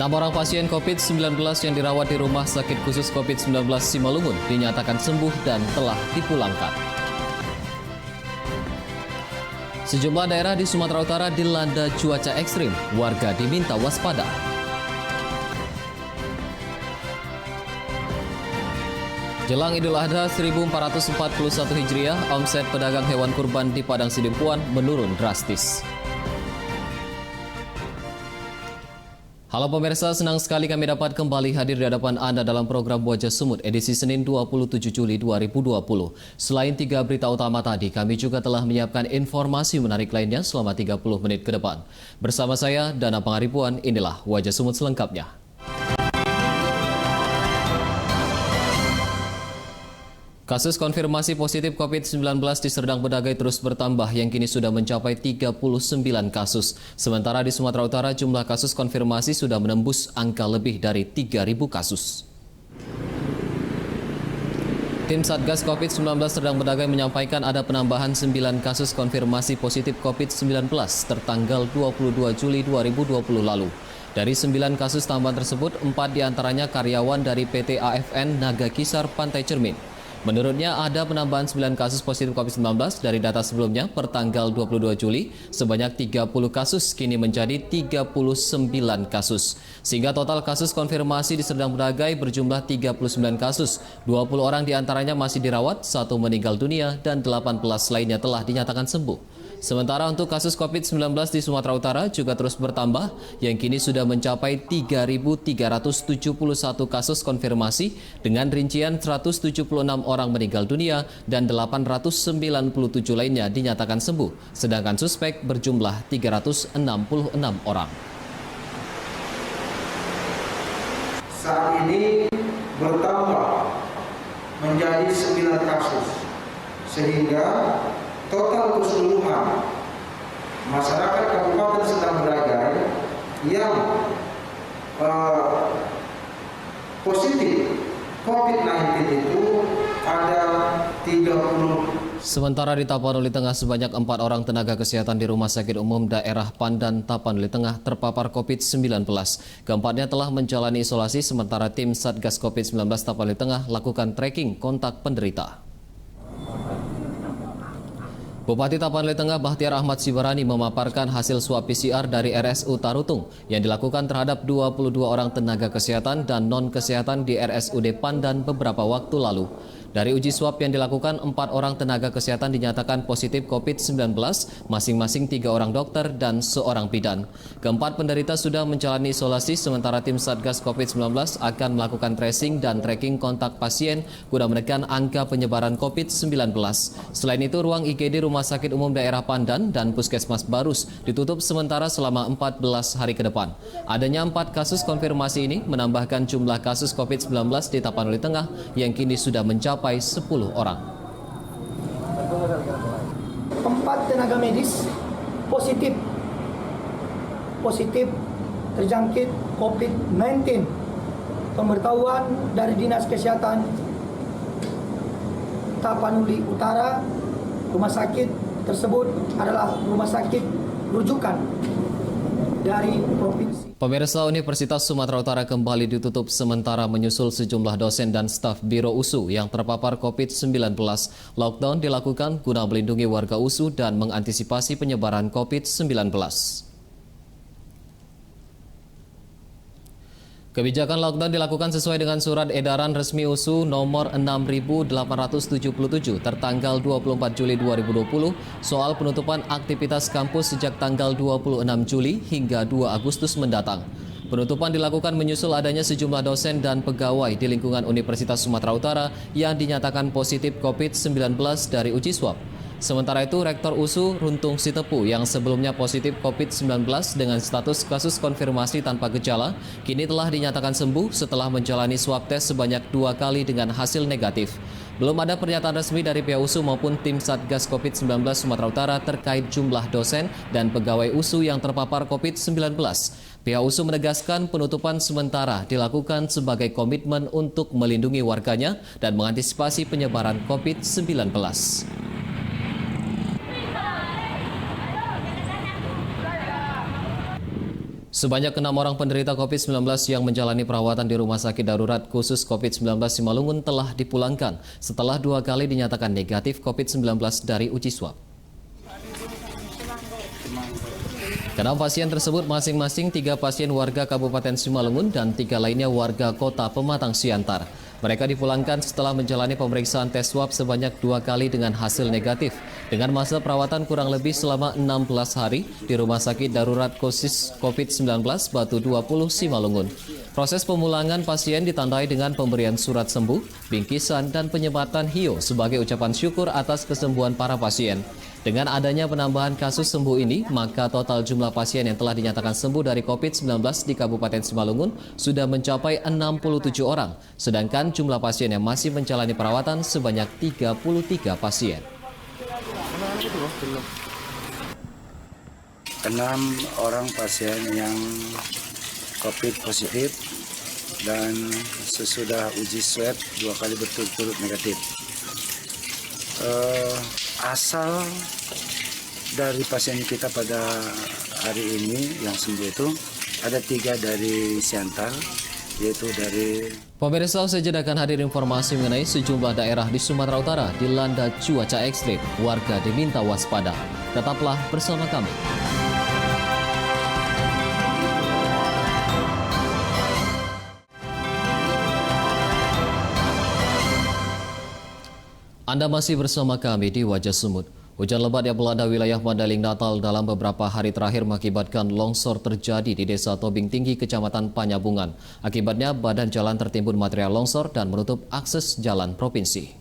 6 orang pasien COVID-19 yang dirawat di Rumah Sakit Khusus COVID-19 Simalungun dinyatakan sembuh dan telah dipulangkan. Sejumlah daerah di Sumatera Utara dilanda cuaca ekstrim, warga diminta waspada. Jelang Idul Adha 1441 Hijriah, omset pedagang hewan kurban di Padang Sidimpuan menurun drastis. Halo pemirsa, senang sekali kami dapat kembali hadir di hadapan Anda dalam program Wajah Sumut edisi Senin 27 Juli 2020. Selain 3 berita utama tadi, kami juga telah menyiapkan informasi menarik lainnya selama 30 menit ke depan. Bersama saya, Dana Pangaribuan, inilah Wajah Sumut selengkapnya. Kasus konfirmasi positif COVID-19 di Serdang Bedagai terus bertambah yang kini sudah mencapai 39 kasus. Sementara di Sumatera Utara jumlah kasus konfirmasi sudah menembus angka lebih dari 3.000 kasus. Tim Satgas COVID-19 Serdang Bedagai menyampaikan ada penambahan 9 kasus konfirmasi positif COVID-19 tertanggal 22 Juli 2020 lalu. Dari 9 kasus tambahan tersebut, 4 diantaranya karyawan dari PT AFN Naga Kisar Pantai Cermin. Menurutnya ada penambahan 9 kasus positif COVID-19 dari data sebelumnya per tanggal 22 Juli sebanyak 30 kasus kini menjadi 39 kasus. Sehingga total kasus konfirmasi di Serdang Bedagai berjumlah 39 kasus. 20 orang diantaranya masih dirawat, 1 meninggal dunia dan 18 lainnya telah dinyatakan sembuh. Sementara untuk kasus COVID-19 di Sumatera Utara juga terus bertambah yang kini sudah mencapai 3.371 kasus konfirmasi dengan rincian 176 orang meninggal dunia dan 897 lainnya dinyatakan sembuh, sedangkan suspek berjumlah 366 orang. Saat ini bertambah menjadi 9 kasus, sehingga total keseluruhan masyarakat Kabupaten Serdang Bedagai yang positif COVID-19 itu ada 30. Sementara di Tapanuli Tengah sebanyak 4 orang tenaga kesehatan di Rumah Sakit Umum Daerah Pandan Tapanuli Tengah terpapar COVID-19. Keempatnya telah menjalani isolasi sementara tim Satgas COVID-19 Tapanuli Tengah lakukan tracking kontak penderita. Bupati Tapanuli Tengah Bahtiar Ahmad Sibarani memaparkan hasil swab PCR dari RSU Tarutung yang dilakukan terhadap 22 orang tenaga kesehatan dan non-kesehatan di RSUD Pandan beberapa waktu lalu. Dari uji swab yang dilakukan, 4 orang tenaga kesehatan dinyatakan positif COVID-19, masing-masing 3 orang dokter dan 1 bidan. Keempat penderita sudah menjalani isolasi, sementara tim Satgas COVID-19 akan melakukan tracing dan tracking kontak pasien guna menekan angka penyebaran COVID-19. Selain itu, ruang IGD Rumah Sakit Umum Daerah Pandan dan Puskesmas Barus ditutup sementara selama 14 hari ke depan. Adanya 4 kasus konfirmasi ini menambahkan jumlah kasus COVID-19 di Tapanuli Tengah yang kini sudah mencapai 10 orang. 4 tenaga medis positif terjangkit COVID-19. Pemberitahuan dari Dinas Kesehatan Tapanuli Utara, rumah sakit tersebut adalah rumah sakit rujukan dari provinsi. Pemirsa, Universitas Sumatera Utara kembali ditutup sementara menyusul sejumlah dosen dan staf Biro USU yang terpapar COVID-19. Lockdown dilakukan guna melindungi warga USU dan mengantisipasi penyebaran COVID-19. Kebijakan lockdown dilakukan sesuai dengan surat edaran resmi USU nomor 6.877 tertanggal 24 Juli 2020 soal penutupan aktivitas kampus sejak tanggal 26 Juli hingga 2 Agustus mendatang. Penutupan dilakukan menyusul adanya sejumlah dosen dan pegawai di lingkungan Universitas Sumatera Utara yang dinyatakan positif COVID-19 dari uji swab. Sementara itu, Rektor USU Runtung Sitepu yang sebelumnya positif COVID-19 dengan status kasus konfirmasi tanpa gejala, kini telah dinyatakan sembuh setelah menjalani swab tes sebanyak 2 kali dengan hasil negatif. Belum ada pernyataan resmi dari pihak USU maupun tim Satgas COVID-19 Sumatera Utara terkait jumlah dosen dan pegawai USU yang terpapar COVID-19. Pihak USU menegaskan penutupan sementara dilakukan sebagai komitmen untuk melindungi warganya dan mengantisipasi penyebaran COVID-19. Sebanyak 6 orang penderita COVID-19 yang menjalani perawatan di Rumah Sakit Darurat Khusus COVID-19 Simalungun telah dipulangkan setelah 2 kali dinyatakan negatif COVID-19 dari uji swab. Ke-6 pasien tersebut masing-masing 3 pasien warga Kabupaten Simalungun dan 3 lainnya warga Kota Pematang Siantar. Mereka dipulangkan setelah menjalani pemeriksaan tes swab sebanyak 2 kali dengan hasil negatif, dengan masa perawatan kurang lebih selama 16 hari di Rumah Sakit Darurat Khusus COVID-19 Batu 20 Simalungun. Proses pemulangan pasien ditandai dengan pemberian surat sembuh, bingkisan, dan penyematan hiyo sebagai ucapan syukur atas kesembuhan para pasien. Dengan adanya penambahan kasus sembuh ini, maka total jumlah pasien yang telah dinyatakan sembuh dari COVID-19 di Kabupaten Simalungun sudah mencapai 67 orang, sedangkan jumlah pasien yang masih menjalani perawatan sebanyak 33 pasien. 6 orang pasien yang COVID positif dan sesudah uji swab 2 kali berturut-turut negatif. Asal dari pasien kita pada hari ini yang sembuh itu ada 3 dari Siantar, yaitu dari... Pemirsa, sejenak akan hadir informasi mengenai sejumlah daerah di Sumatera Utara dilanda cuaca ekstrim. Warga diminta waspada. Tetaplah bersama kami. Anda masih bersama kami di Wajah Sumut. Hujan lebat yang melanda wilayah Mandailing Natal dalam beberapa hari terakhir mengakibatkan longsor terjadi di Desa Tobing Tinggi, Kecamatan Panyabungan. Akibatnya badan jalan tertimbun material longsor dan menutup akses jalan provinsi.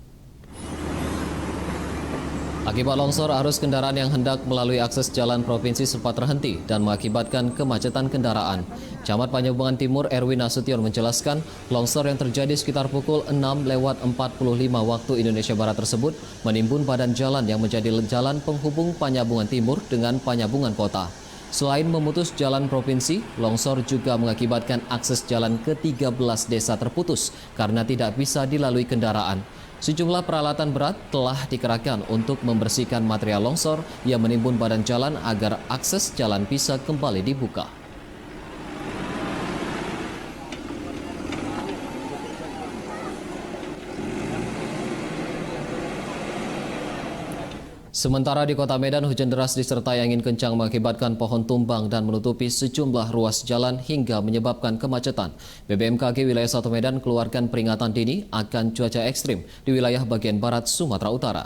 Akibat longsor, arus kendaraan yang hendak melalui akses jalan provinsi sempat terhenti dan mengakibatkan kemacetan kendaraan. Camat Panyabungan Timur Erwin Nasution menjelaskan, longsor yang terjadi sekitar pukul 6:45 waktu Indonesia Barat tersebut menimbun badan jalan yang menjadi jalan penghubung Panyabungan Timur dengan Panyabungan Kota. Selain memutus jalan provinsi, longsor juga mengakibatkan akses jalan ke 13 desa terputus karena tidak bisa dilalui kendaraan. Sejumlah peralatan berat telah dikerahkan untuk membersihkan material longsor yang menimbun badan jalan agar akses jalan bisa kembali dibuka. Sementara di Kota Medan, hujan deras disertai angin kencang mengakibatkan pohon tumbang dan menutupi sejumlah ruas jalan hingga menyebabkan kemacetan. BBMKG Wilayah 1 Medan keluarkan peringatan dini akan cuaca ekstrim di wilayah bagian barat Sumatera Utara.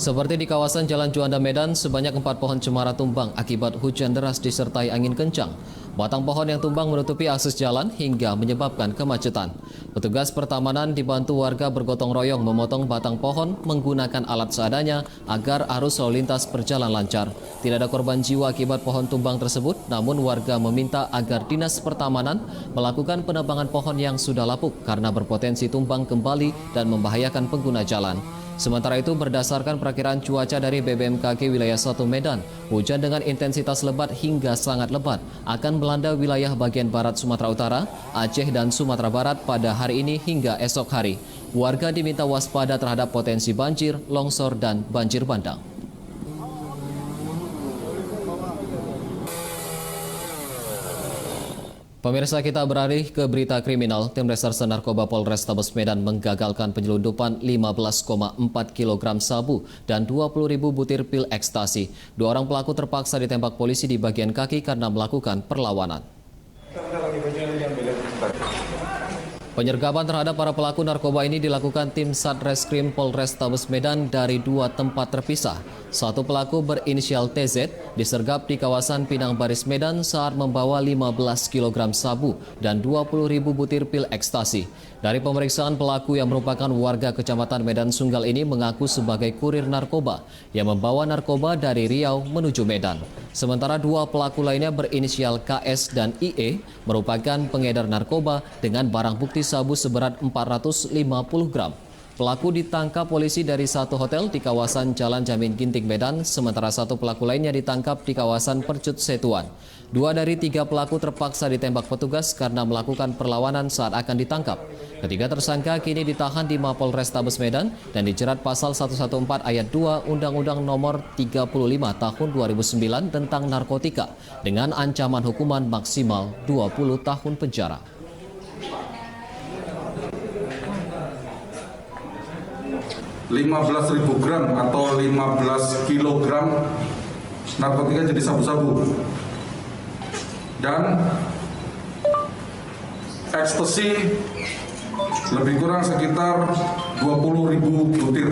Seperti di kawasan Jalan Juanda Medan, sebanyak 4 pohon cemara tumbang akibat hujan deras disertai angin kencang. Batang pohon yang tumbang menutupi akses jalan hingga menyebabkan kemacetan. Petugas pertamanan dibantu warga bergotong royong memotong batang pohon menggunakan alat seadanya agar arus lalu lintas berjalan lancar. Tidak ada korban jiwa akibat pohon tumbang tersebut, namun warga meminta agar Dinas Pertamanan melakukan penebangan pohon yang sudah lapuk karena berpotensi tumbang kembali dan membahayakan pengguna jalan. Sementara itu, berdasarkan perakiraan cuaca dari BBMKG Wilayah 1 Medan, hujan dengan intensitas lebat hingga sangat lebat akan melanda wilayah bagian barat Sumatera Utara, Aceh, dan Sumatera Barat pada hari ini hingga esok hari. Warga diminta waspada terhadap potensi banjir, longsor, dan banjir bandang. Pemirsa, kita beralih ke berita kriminal. Tim Reserse Narkoba Polrestabes Medan menggagalkan penyelundupan 15,4 kg sabu dan 20.000 butir pil ekstasi. 2 orang pelaku terpaksa ditembak polisi di bagian kaki karena melakukan perlawanan. Penyergapan terhadap para pelaku narkoba ini dilakukan tim Satreskrim Polrestabes Medan dari 2 tempat terpisah. Satu pelaku berinisial TZ disergap di kawasan Pinang Baris Medan saat membawa 15 kg sabu dan 20.000 butir pil ekstasi. Dari pemeriksaan, pelaku yang merupakan warga Kecamatan Medan Sunggal ini mengaku sebagai kurir narkoba yang membawa narkoba dari Riau menuju Medan. Sementara 2 pelaku lainnya berinisial KS dan IE merupakan pengedar narkoba dengan barang bukti sabu seberat 450 gram. Pelaku ditangkap polisi dari satu hotel di kawasan Jalan Jamin Ginting Medan, sementara satu pelaku lainnya ditangkap di kawasan Percut Setuan. 2 dari 3 pelaku terpaksa ditembak petugas karena melakukan perlawanan saat akan ditangkap. Ketiga tersangka kini ditahan di Mapolrestabes Medan dan dijerat pasal 114 ayat 2 Undang-Undang Nomor 35 Tahun 2009 tentang narkotika dengan ancaman hukuman maksimal 20 tahun penjara. 15.000 gram atau 15 kilogram narkotika jenis sabu-sabu dan ekstasi lebih kurang sekitar 20.000 butir.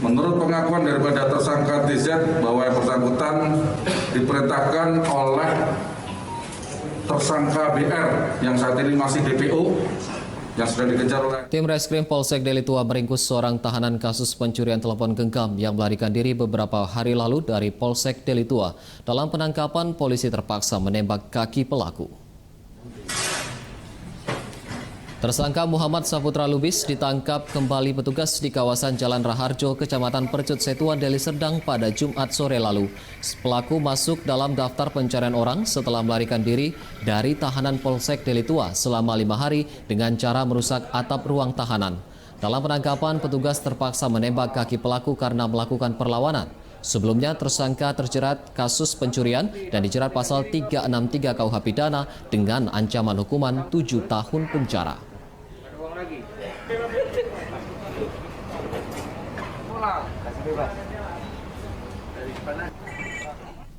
Menurut pengakuan daripada tersangka TZ bahwa yang bersangkutan diperintahkan oleh tersangka BR yang saat ini masih DPO yang sedang dikejar oleh Tim Reskrim Polsek Deli Tua meringkus seorang tahanan kasus pencurian telepon genggam yang melarikan diri beberapa hari lalu dari Polsek Deli Tua. Dalam penangkapan, polisi terpaksa menembak kaki pelaku. Tersangka Muhammad Saputra Lubis ditangkap kembali petugas di kawasan Jalan Raharjo, Kecamatan Percut Setuan, Deli Serdang pada Jumat sore lalu. Pelaku masuk dalam daftar pencarian orang setelah melarikan diri dari tahanan Polsek Deli Tua selama 5 hari dengan cara merusak atap ruang tahanan. Dalam penangkapan, petugas terpaksa menembak kaki pelaku karena melakukan perlawanan. Sebelumnya, tersangka terjerat kasus pencurian dan dijerat pasal 363 KUH Pidana dengan ancaman hukuman 7 tahun penjara.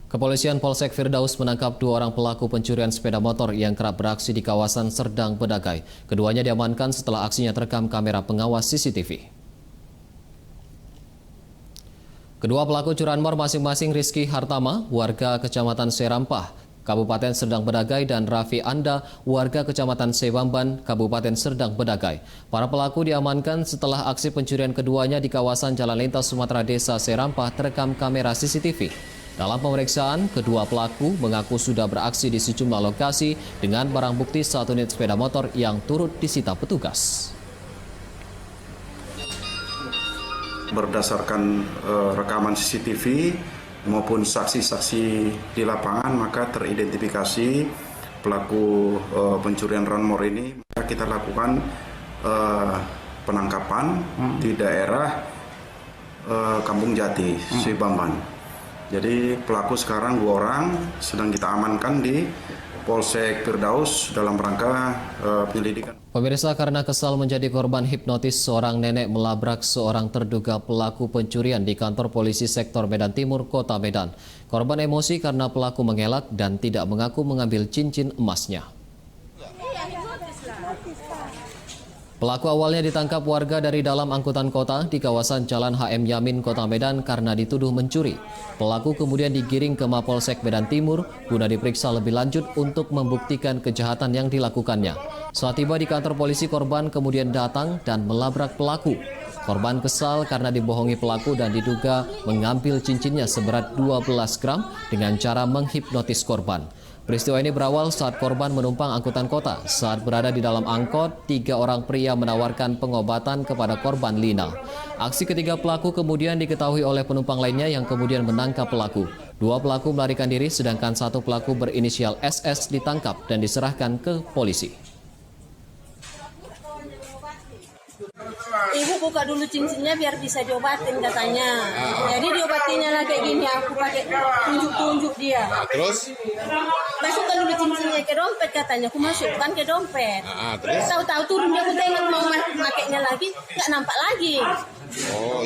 Kepolisian Polsek Firdaus menangkap 2 orang pelaku pencurian sepeda motor yang kerap beraksi di kawasan Serdang Bedagai. Keduanya diamankan setelah aksinya terekam kamera pengawas CCTV. Kedua pelaku curanmor masing-masing Rizky Hartama, warga Kecamatan Serampah, Kabupaten Serdang Bedagai, dan Raffi Anda, warga Kecamatan Sebamban, Kabupaten Serdang Bedagai. Para pelaku diamankan setelah aksi pencurian keduanya di kawasan Jalan Lintas Sumatera Desa Serampah terekam kamera CCTV. Dalam pemeriksaan, kedua pelaku mengaku sudah beraksi di sejumlah lokasi dengan barang bukti 1 unit sepeda motor yang turut disita petugas. Berdasarkan rekaman CCTV maupun saksi-saksi di lapangan, maka teridentifikasi pelaku pencurian ranmor ini. Maka kita lakukan penangkapan di daerah Kampung Jati, Sebamban. Jadi pelaku sekarang 2 orang sedang kita amankan di Polsek Firdaus dalam rangka penyelidikan. Pemirsa, karena kesal menjadi korban hipnotis, seorang nenek melabrak seorang terduga pelaku pencurian di kantor polisi sektor Medan Timur, Kota Medan. Korban emosi karena pelaku mengelak dan tidak mengaku mengambil cincin emasnya. Pelaku awalnya ditangkap warga dari dalam angkutan kota di kawasan Jalan HM Yamin, Kota Medan karena dituduh mencuri. Pelaku kemudian digiring ke Mapolsek Medan Timur guna diperiksa lebih lanjut untuk membuktikan kejahatan yang dilakukannya. Saat tiba di kantor polisi, korban kemudian datang dan melabrak pelaku. Korban kesal karena dibohongi pelaku dan diduga mengambil cincinnya seberat 12 gram dengan cara menghipnotis korban. Peristiwa ini berawal saat korban menumpang angkutan kota. Saat berada di dalam angkot, 3 orang pria menawarkan pengobatan kepada korban Lina. Aksi ketiga pelaku kemudian diketahui oleh penumpang lainnya yang kemudian menangkap pelaku. 2 pelaku melarikan diri sedangkan 1 pelaku berinisial SS ditangkap dan diserahkan ke polisi. Ibu buka dulu cincinnya biar bisa diobatin katanya. Jadi diobatinya lah kayak gini, aku pakai tunjuk-tunjuk dia. Terus? Masukkan dulu cincinnya ke dompet katanya, aku masukkan ke dompet. Terus? Tahu-tahu turun dia, aku tengok mau makainya lagi, nggak nampak lagi. Oh,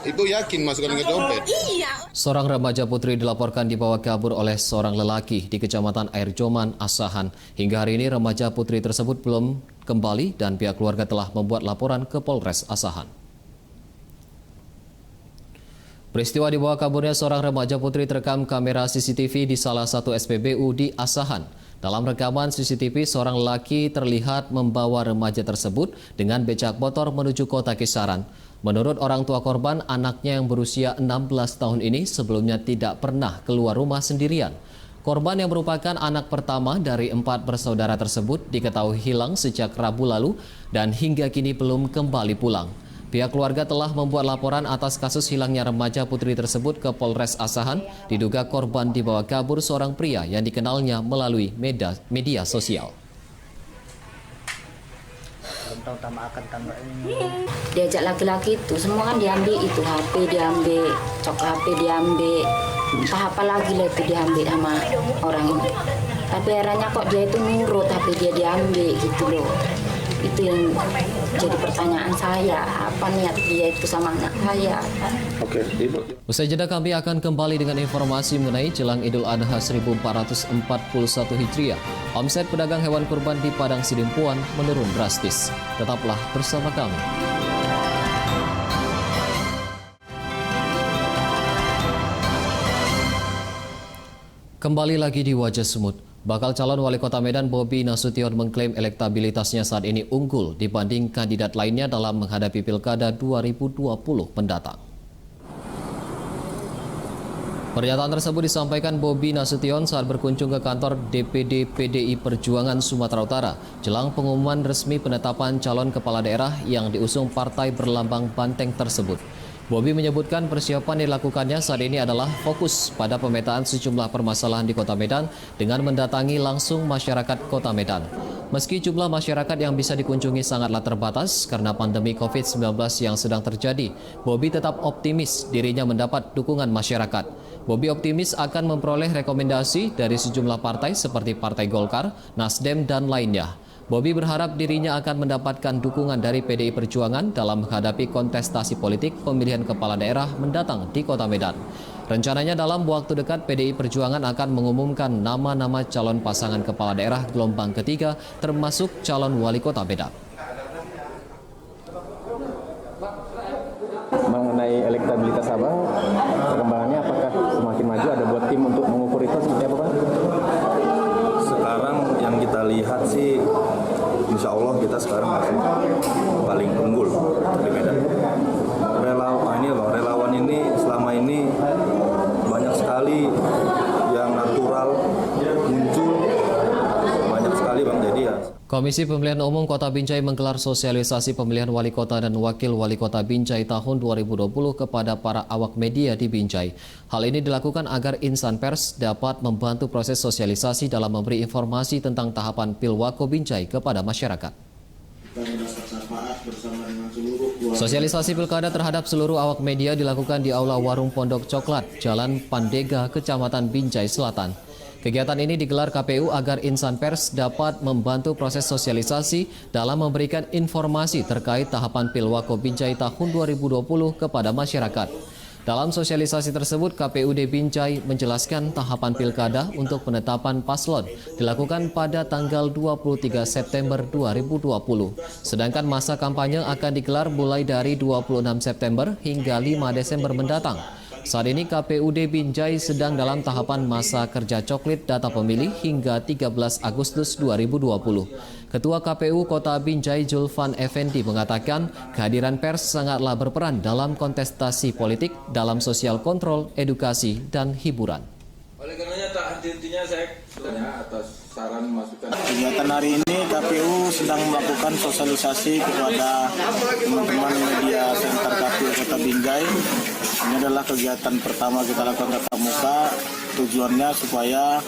ibu yakin masukkan ke dompet? Iya. Seorang remaja putri dilaporkan dibawa kabur oleh seorang lelaki di Kecamatan Air Joman, Asahan. Hingga hari ini remaja putri tersebut belum kembali dan pihak keluarga telah membuat laporan ke Polres Asahan. Peristiwa dibawa kaburnya seorang remaja putri terekam kamera CCTV di salah satu SPBU di Asahan. Dalam rekaman CCTV, seorang lelaki terlihat membawa remaja tersebut dengan becak motor menuju kota Kisaran. Menurut orang tua korban, anaknya yang berusia 16 tahun ini sebelumnya tidak pernah keluar rumah sendirian. Korban yang merupakan anak pertama dari 4 bersaudara tersebut diketahui hilang sejak Rabu lalu dan hingga kini belum kembali pulang. Pihak keluarga telah membuat laporan atas kasus hilangnya remaja putri tersebut ke Polres Asahan. Diduga korban dibawa kabur seorang pria yang dikenalnya melalui media sosial. Diajak laki-laki itu semua kan diambil, itu HP diambil, HP diambil, entah apa lagi lah itu diambil sama orang ini. Tapi akhirnya kok dia itu nurut, tapi dia diambil gitu loh. Itu yang jadi pertanyaan saya, apa niat dia itu sama anak saya. Oke, Ibu. Usai jeda kami akan kembali dengan informasi mengenai jelang Idul Adha 1441 Hijriah. Omset pedagang hewan kurban di Padang Sidimpuan menurun drastis. Tetaplah bersama kami. Kembali lagi di Wajah Semut. Bakal calon wali kota Medan Bobi Nasution mengklaim elektabilitasnya saat ini unggul dibanding kandidat lainnya dalam menghadapi Pilkada 2020 mendatang. Pernyataan tersebut disampaikan Bobi Nasution saat berkunjung ke kantor DPD PDI Perjuangan Sumatera Utara jelang pengumuman resmi penetapan calon kepala daerah yang diusung partai berlambang banteng tersebut. Bobi menyebutkan persiapan yang dilakukannya saat ini adalah fokus pada pemetaan sejumlah permasalahan di Kota Medan dengan mendatangi langsung masyarakat Kota Medan. Meski jumlah masyarakat yang bisa dikunjungi sangatlah terbatas karena pandemi COVID-19 yang sedang terjadi, Bobi tetap optimis dirinya mendapat dukungan masyarakat. Bobi optimis akan memperoleh rekomendasi dari sejumlah partai seperti Partai Golkar, Nasdem, dan lainnya. Bobi berharap dirinya akan mendapatkan dukungan dari PDI Perjuangan dalam menghadapi kontestasi politik pemilihan kepala daerah mendatang di Kota Medan. Rencananya dalam waktu dekat PDI Perjuangan akan mengumumkan nama-nama calon pasangan kepala daerah gelombang ketiga termasuk calon wali kota Medan. Mengenai elektabilitas Abang, perkembangannya apakah semakin maju? Ada buat tim untuk mengukur itu seperti apa, Bang? Sekarang yang kita lihat sih, insya Allah kita sekarang masih paling unggul di Medan. Relawan ini selama ini banyak sekali yang natural muncul, banyak sekali Bang. Jadi ya. Komisi Pemilihan Umum Kota Binjai menggelar sosialisasi pemilihan wali kota dan wakil wali kota Binjai tahun 2020 kepada para awak media di Binjai. Hal ini dilakukan agar insan pers dapat membantu proses sosialisasi dalam memberi informasi tentang tahapan Pilwako Binjai kepada masyarakat. Sosialisasi pilkada terhadap seluruh awak media dilakukan di Aula Warung Pondok Coklat, Jalan Pandega, Kecamatan Binjai Selatan. Kegiatan ini digelar KPU agar insan pers dapat membantu proses sosialisasi dalam memberikan informasi terkait tahapan Pilwako Binjai tahun 2020 kepada masyarakat. Dalam sosialisasi tersebut, KPUD Binjai menjelaskan tahapan pilkada untuk penetapan paslon dilakukan pada tanggal 23 September 2020. Sedangkan masa kampanye akan digelar mulai dari 26 September hingga 5 Desember mendatang. Saat ini KPUD Binjai sedang dalam tahapan masa kerja coklit data pemilih hingga 13 Agustus 2020. Ketua KPU Kota Binjai Julfan Effendi mengatakan kehadiran pers sangatlah berperan dalam kontestasi politik, dalam sosial kontrol, edukasi, dan hiburan. Oleh karenanya tak henti-hentinya saya atas saran masukan. Kegiatan hari ini KPU sedang melakukan sosialisasi kepada teman-teman media Center KPU Kota Binjai. Ini adalah kegiatan pertama kita lakukan tatap muka. Tujuannya supaya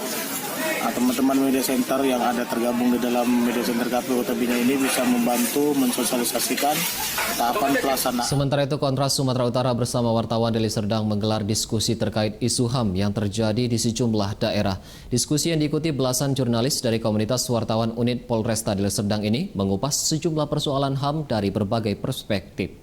teman-teman media center yang ada tergabung di dalam media center KPU Kota Binjai ini bisa membantu mensosialisasikan tahapan pelaksanaan. Sementara itu, Kontras Sumatera Utara bersama wartawan Deli Serdang menggelar diskusi terkait isu HAM yang terjadi di sejumlah daerah. Diskusi yang diikuti belasan jurnalis dari komunitas wartawan unit Polresta Deli Serdang ini mengupas sejumlah persoalan HAM dari berbagai perspektif.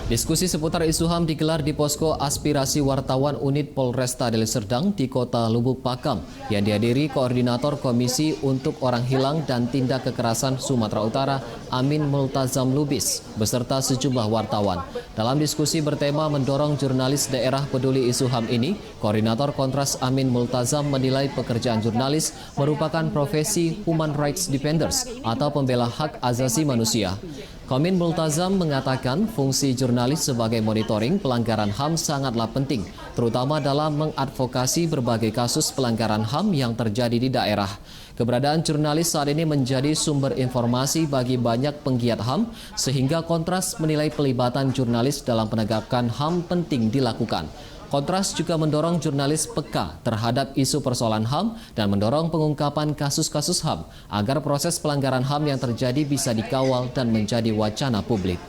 Diskusi seputar isu HAM digelar di posko aspirasi wartawan unit Polresta Deli Serdang di Kota Lubuk Pakam yang dihadiri Koordinator Komisi untuk Orang Hilang dan Tindak Kekerasan Sumatera Utara Amin Multazam Lubis beserta sejumlah wartawan. Dalam diskusi bertema mendorong jurnalis daerah peduli isu HAM ini, Koordinator Kontras Amin Multazam menilai pekerjaan jurnalis merupakan profesi human rights defenders atau pembela hak asasi manusia. Komin Multazam mengatakan fungsi jurnalis sebagai monitoring pelanggaran HAM sangatlah penting, terutama dalam mengadvokasi berbagai kasus pelanggaran HAM yang terjadi di daerah. Keberadaan jurnalis saat ini menjadi sumber informasi bagi banyak penggiat HAM, sehingga Kontras menilai pelibatan jurnalis dalam penegakan HAM penting dilakukan. Kontras juga mendorong jurnalis peka terhadap isu persoalan HAM dan mendorong pengungkapan kasus-kasus HAM agar proses pelanggaran HAM yang terjadi bisa dikawal dan menjadi wacana publik.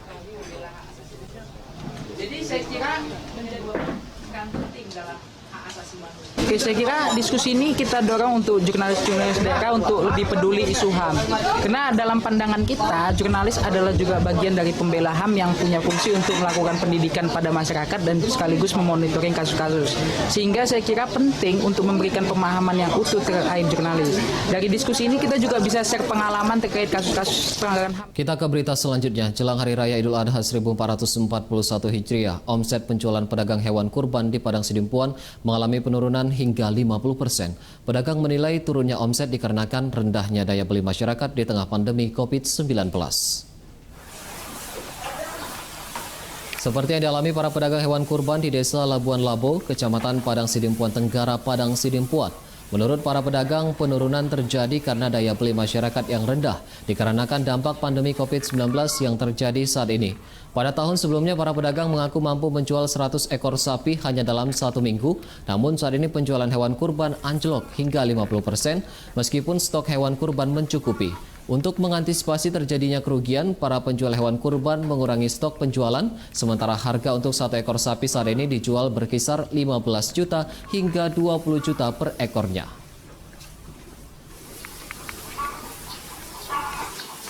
Jadi saya kira menjadi penting dalam hak asasi manusia. Oke, saya kira diskusi ini kita dorong untuk jurnalis-jurnalis daerah untuk lebih peduli isu HAM. Karena dalam pandangan kita, jurnalis adalah juga bagian dari pembela HAM yang punya fungsi untuk melakukan pendidikan pada masyarakat dan sekaligus memonitoring kasus-kasus. Sehingga saya kira penting untuk memberikan pemahaman yang utuh terkait jurnalis. Dari diskusi ini kita juga bisa share pengalaman terkait kasus-kasus pelanggaran HAM. Kita ke berita selanjutnya. Jelang Hari Raya Idul Adha 1441 Hijriah, omset penjualan pedagang hewan kurban di Padang Sidimpuan mengalami penurunan hingga 50%. Pedagang menilai turunnya omset dikarenakan rendahnya daya beli masyarakat di tengah pandemi COVID-19. Seperti yang dialami para pedagang hewan kurban di Desa Labuan Labo, Kecamatan Padang Sidimpuan Tenggara, Padang Sidimpuan. Menurut para pedagang, penurunan terjadi karena daya beli masyarakat yang rendah dikarenakan dampak pandemi COVID-19 yang terjadi saat ini. Pada tahun sebelumnya, para pedagang mengaku mampu menjual 100 ekor sapi hanya dalam 1 minggu. Namun saat ini penjualan hewan kurban anjlok hingga 50% meskipun stok hewan kurban mencukupi. Untuk mengantisipasi terjadinya kerugian, para penjual hewan kurban mengurangi stok penjualan, sementara harga untuk 1 ekor sapi saat ini dijual berkisar 15 juta hingga 20 juta per ekornya.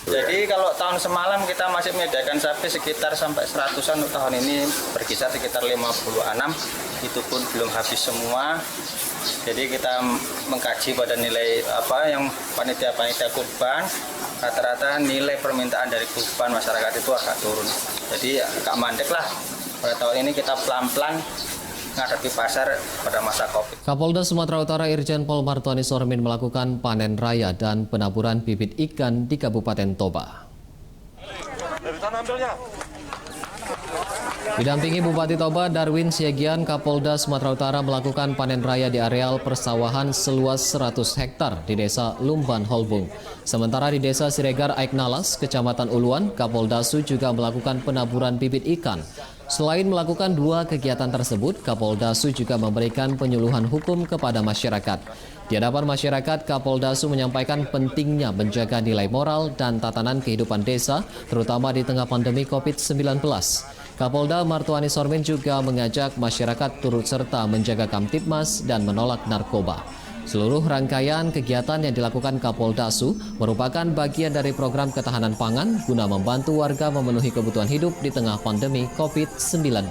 Jadi kalau tahun semalam kita masih menyediakan sapi sekitar sampai 100-an, untuk tahun ini berkisar sekitar 56, itu pun belum habis semua. Jadi kita mengkaji pada nilai apa yang panitia-panitia kurban, rata-rata nilai permintaan dari kurban masyarakat itu agak turun. Jadi agak mandek lah. Pada tahun ini kita pelan-pelan menghadapi pasar pada masa Covid. Kapolda Sumatera Utara Irjen Pol Martuani Sormin melakukan panen raya dan penaburan bibit ikan di Kabupaten Toba. Didampingi Bupati Toba Darwin Siagian, Kapolda Sumatera Utara melakukan panen raya di areal persawahan seluas 100 hektar di Desa Lumban Holbung. Sementara di Desa Siregar Aiknalas, Kecamatan Uluan, Kapolda Su juga melakukan penaburan bibit ikan. Selain melakukan 2 kegiatan tersebut, Kapolda Su juga memberikan penyuluhan hukum kepada masyarakat. Di hadapan masyarakat, Kapolda Su menyampaikan pentingnya menjaga nilai moral dan tatanan kehidupan desa, terutama di tengah pandemi COVID-19. Kapolda Martuani Sormin juga mengajak masyarakat turut serta menjaga Kamtibmas dan menolak narkoba. Seluruh rangkaian kegiatan yang dilakukan Kapolda Su merupakan bagian dari program ketahanan pangan guna membantu warga memenuhi kebutuhan hidup di tengah pandemi COVID-19.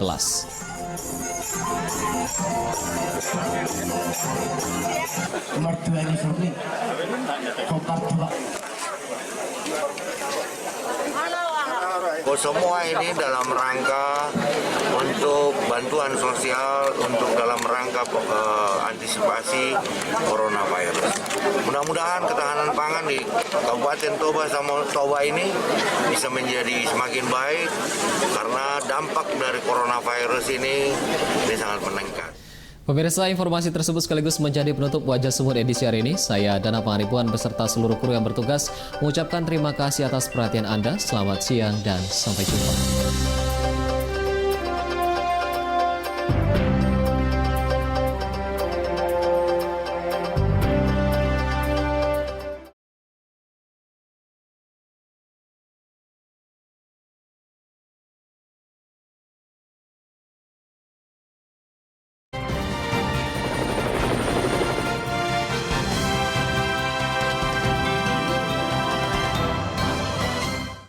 Semua ini dalam rangka untuk bantuan sosial, untuk dalam rangka antisipasi coronavirus. Mudah-mudahan ketahanan pangan di Kabupaten Toba sama Toba ini bisa menjadi semakin baik karena dampak dari coronavirus ini sangat meningkat. Pemirsa, informasi tersebut sekaligus menjadi penutup Wajah Sumur edisi hari ini. Saya Dana Pangaribuan beserta seluruh kru yang bertugas mengucapkan terima kasih atas perhatian Anda. Selamat siang dan sampai jumpa.